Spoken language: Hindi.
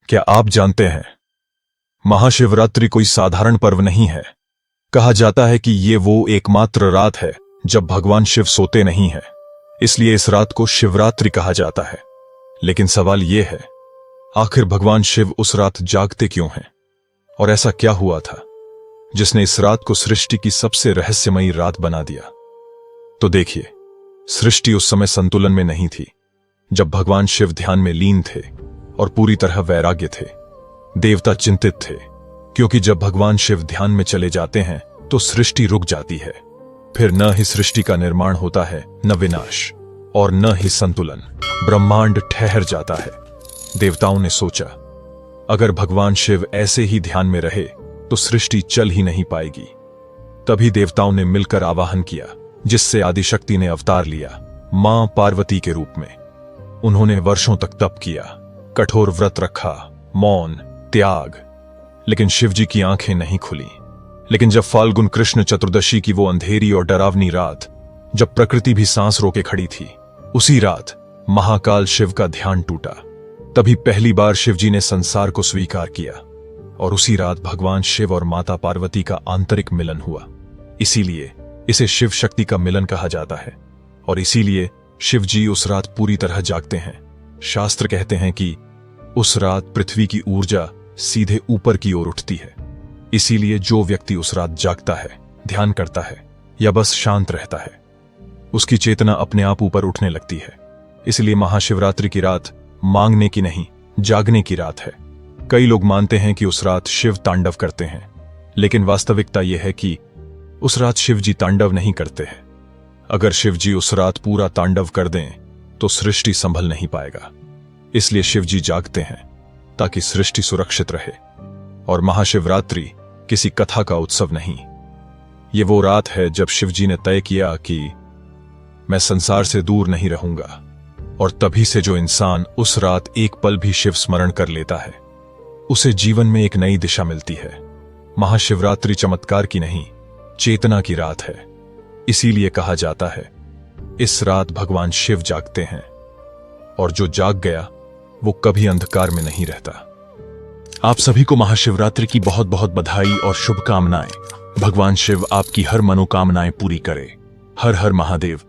क्या आप जानते हैं, महाशिवरात्रि कोई साधारण पर्व नहीं है। कहा जाता है कि ये वो एकमात्र रात है जब भगवान शिव सोते नहीं है, इसलिए इस रात को शिवरात्रि कहा जाता है। लेकिन सवाल ये है, आखिर भगवान शिव उस रात जागते क्यों हैं? और ऐसा क्या हुआ था जिसने इस रात को सृष्टि की सबसे रहस्यमयी रात बना दिया? तो देखिए, सृष्टि उस समय संतुलन में नहीं थी जब भगवान शिव ध्यान में लीन थे और पूरी तरह वैराग्य थे। देवता चिंतित थे, क्योंकि जब भगवान शिव ध्यान में चले जाते हैं तो सृष्टि रुक जाती है। फिर न ही सृष्टि का निर्माण होता है, न विनाश, और न ही संतुलन। ब्रह्मांड ठहर जाता है। देवताओं ने सोचा, अगर भगवान शिव ऐसे ही ध्यान में रहे तो सृष्टि चल ही नहीं पाएगी। तभी देवताओं ने मिलकर आवाहन किया, जिससे आदिशक्ति ने अवतार लिया, मां पार्वती के रूप में। उन्होंने वर्षों तक तप किया, कठोर व्रत रखा, मौन, त्याग, लेकिन शिवजी की आंखें नहीं खुली। लेकिन जब फाल्गुन कृष्ण चतुर्दशी की वो अंधेरी और डरावनी रात, जब प्रकृति भी सांस रोके खड़ी थी, उसी रात महाकाल शिव का ध्यान टूटा। तभी पहली बार शिवजी ने संसार को स्वीकार किया, और उसी रात भगवान शिव और माता पार्वती का आंतरिक मिलन हुआ। इसीलिए इसे शिव शक्ति का मिलन कहा जाता है, और इसीलिए शिवजी उस रात पूरी तरह जागते हैं। शास्त्र कहते हैं कि उस रात पृथ्वी की ऊर्जा सीधे ऊपर की ओर उठती है। इसीलिए जो व्यक्ति उस रात जागता है, ध्यान करता है या बस शांत रहता है, उसकी चेतना अपने आप ऊपर उठने लगती है। इसलिए महाशिवरात्रि की रात मांगने की नहीं, जागने की रात है। कई लोग मानते हैं कि उस रात शिव तांडव करते हैं, लेकिन वास्तविकता यह है कि उस रात शिवजी तांडव नहीं करते हैं। अगर शिवजी उस रात पूरा तांडव कर दें तो सृष्टि संभल नहीं पाएगा। इसलिए शिवजी जागते हैं ताकि सृष्टि सुरक्षित रहे। और महाशिवरात्रि किसी कथा का उत्सव नहीं, ये वो रात है जब शिवजी ने तय किया कि मैं संसार से दूर नहीं रहूंगा। और तभी से जो इंसान उस रात एक पल भी शिव स्मरण कर लेता है, उसे जीवन में एक नई दिशा मिलती है। महाशिवरात्रि चमत्कार की नहीं, चेतना की रात है। इसीलिए कहा जाता है, इस रात भगवान शिव जागते हैं, और जो जाग गया वो कभी अंधकार में नहीं रहता। आप सभी को महाशिवरात्रि की बहुत बहुत बधाई और शुभकामनाएं। भगवान शिव आपकी हर मनोकामनाएं पूरी करे। हर हर महादेव।